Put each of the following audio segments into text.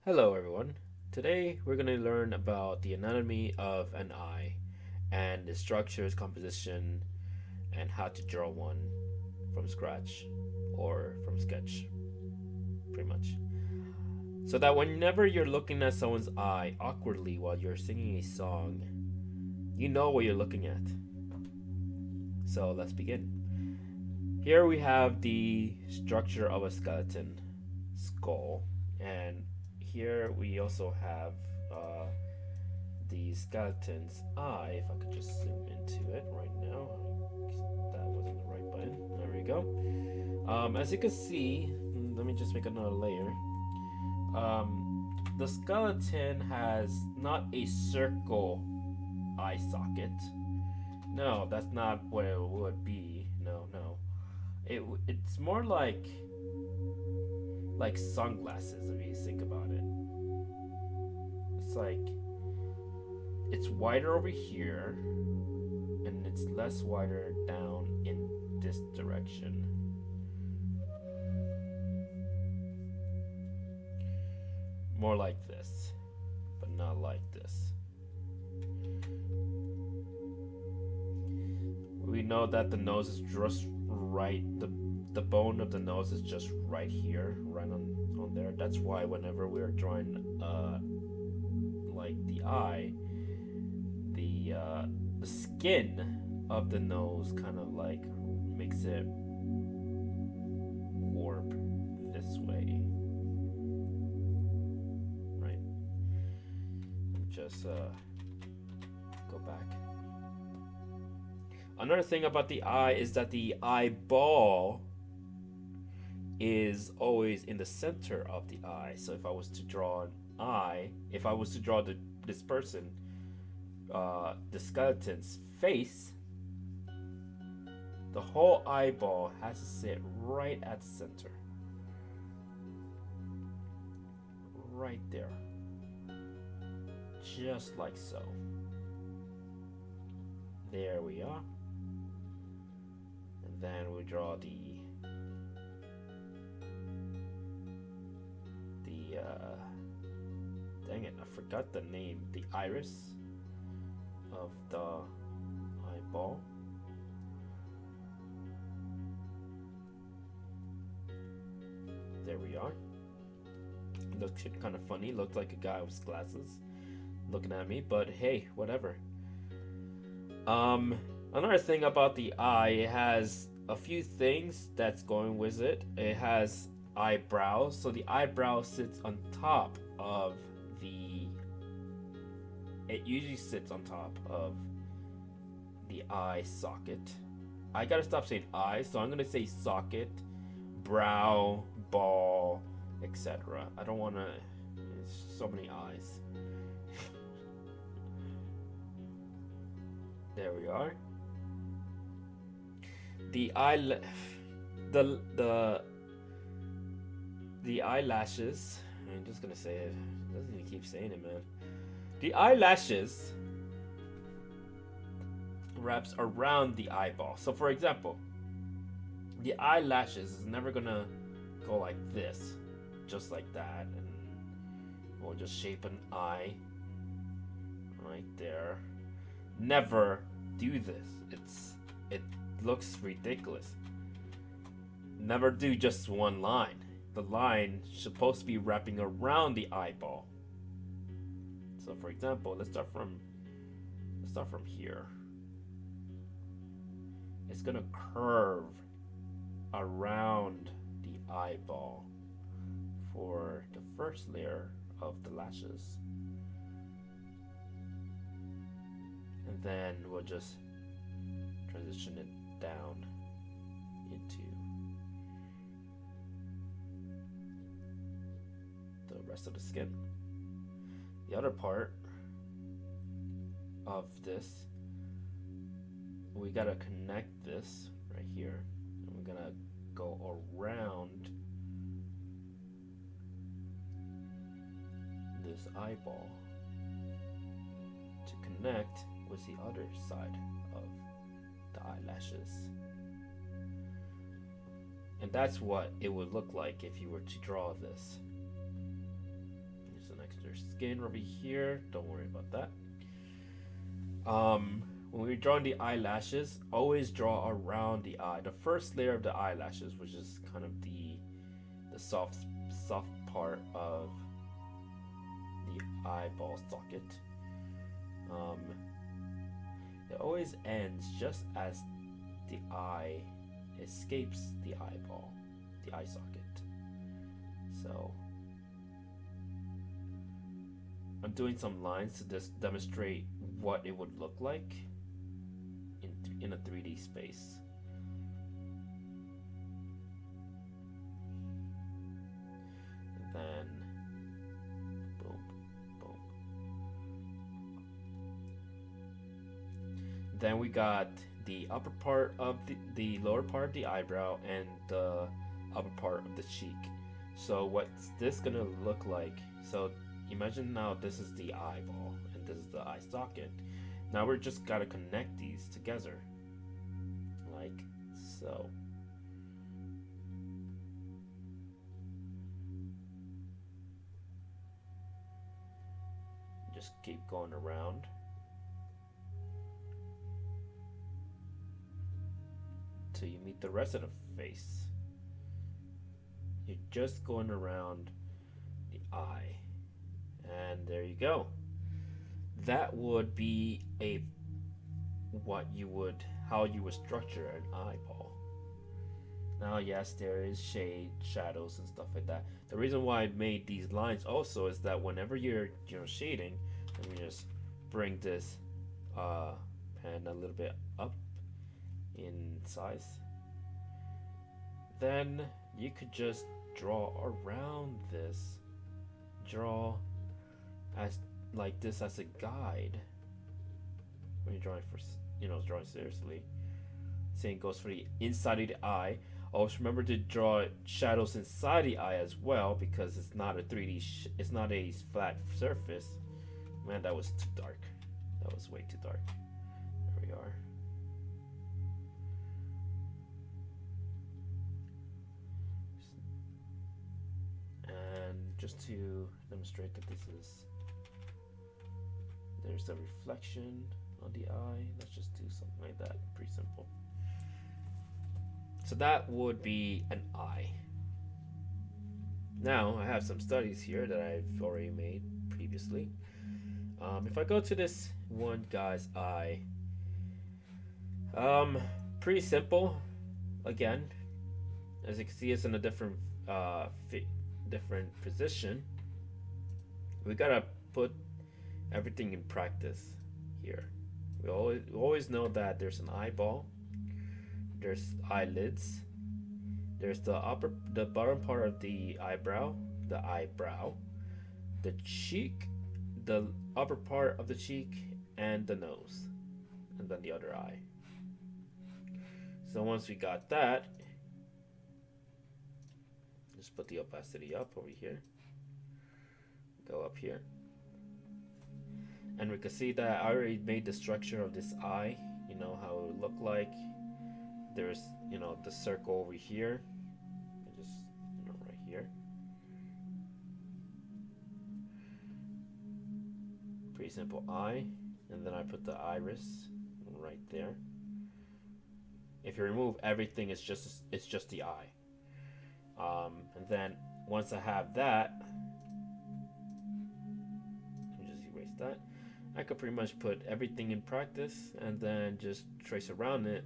Hello, everyone. Today we're going to learn about the anatomy of an eye and the structures, composition, and how to draw one from scratch or from sketch, pretty much. So that whenever you're looking at someone's eye awkwardly while you're singing a song, you know what you're looking at. So let's begin. Here we have the structure of a skeleton skull, and here we also have uh, the skeleton's eye. If I could just zoom into it right now. That wasn't the right button. There we go. As you can see, let me just make another layer. The skeleton has not a circle eye socket. No, that's not what it would be. No, no. It's more like sunglasses if you think about it. It's like it's wider over here and it's less wider down in this direction. More like this, but not like this. We know that the nose is just right. The bone of the nose is just right here, right on there. That's why whenever we are drawing like the eye, the skin of the nose kind of like makes it warp this way, right? Just go back. Another thing about the eye is that the eyeball is always in the center of the eye. So if I was to draw an eye, if I was to draw this person, the skeleton's face, the whole eyeball has to sit right at the center. Right there. Just like so. There we are. And then we draw the dang it, I forgot the name. The iris of the eyeball. There we are. Looks kind of funny. Looked like a guy with glasses looking at me, but hey, whatever. Another thing about the eye, it has a few things that's going with it. It has eyebrows, so the eyebrow sits on top of the. It usually sits on top of the eye socket. I gotta stop saying eye, so I'm gonna say socket, brow, ball, etc. I don't wanna. There's so many eyes. There we are. The the eyelashes. I'm just gonna say it. Doesn't even keep saying it, man. The eyelashes wraps around the eyeball. So, for example, the eyelashes is never gonna go like this, just like that, and we'll just shape an eye right there. Never do this. It looks ridiculous. Never do just one line. The line supposed to be wrapping around the eyeball. So for example, let's start from here. It's gonna curve around the eyeball for the first layer of the lashes. And then we'll just transition it down into the rest of the skin. The other part of this, we gotta connect this right here, and we're gonna go around this eyeball to connect with the other side of the eyelashes. And that's what it would look like if you were to draw this. There's skin over here. Don't worry about that. When we're drawing the eyelashes, always draw around the eye. The first layer of the eyelashes, which is kind of the soft part of the eyeball socket. It always ends just as the eye escapes the eyeball, the eye socket. So I'm doing some lines to just demonstrate what it would look like in a 3D space. And then boom, boom. Then we got the upper part of the lower part of the eyebrow and the upper part of the cheek. So what's this gonna look like? So imagine now this is the eyeball and this is the eye socket. Now we're just gotta connect these together, like so. Just keep going around. Till you meet the rest of the face. You're just going around the eye. And there you go. That would be how you would structure an eyeball. Now, yes, there is shade, shadows, and stuff like that. The reason why I made these lines also is that whenever you're shading, let me just bring this pen a little bit up in size. Then you could just draw around this. Draw as like this as a guide when you're drawing drawing seriously. Same goes for the inside of the eye. Always remember to draw shadows inside the eye as well, because it's not a 3D it's not a flat surface. Man, that was too dark. That was way too dark. There we are. And just to demonstrate that there's a reflection on the eye. Let's just do something like that. Pretty simple. So that would be an eye. Now I have some studies here that I've already made previously. If I go to this one guy's eye, pretty simple. Again, as you can see, it's in a different position. We gotta put everything in practice here. We always know that there's an eyeball, there's eyelids, there's the bottom part of the eyebrow, the cheek, the upper part of the cheek, and the nose, and then the other eye. So once we got that, just put the opacity up over here, go up here, and we can see that I already made the structure of this eye. You know how it would look like. There's the circle over here, just right here. Pretty simple eye, and then I put the iris right there. If you remove everything, it's just the eye. And then once I have that, let me just erase that. I could pretty much put everything in practice and then just trace around it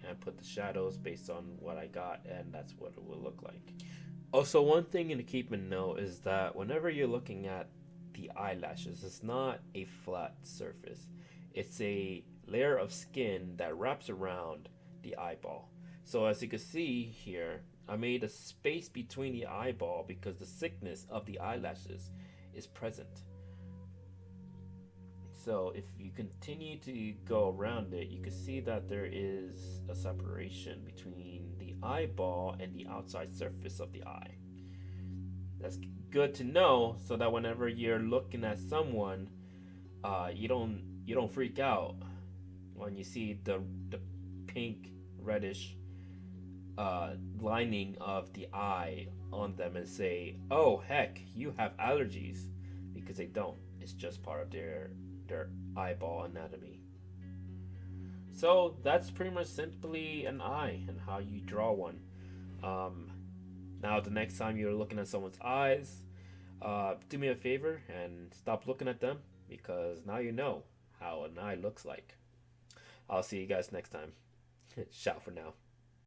and put the shadows based on what I got, and that's what it will look like. Also, one thing to keep in note is that whenever you're looking at the eyelashes, it's not a flat surface. It's a layer of skin that wraps around the eyeball. So as you can see here, I made a space between the eyeball because the thickness of the eyelashes is present. So if you continue to go around it, you can see that there is a separation between the eyeball and the outside surface of the eye. That's good to know, so that whenever you're looking at someone, you don't freak out when you see the pink reddish lining of the eye on them and say, "Oh heck, you have allergies," because they don't. It's just part of their eyeball anatomy. So that's pretty much simply an eye and how you draw one. Um, Now, the next time you're looking at someone's eyes, do me a favor and stop looking at them because now you know how an eye looks like. I'll see you guys next time. Ciao for now.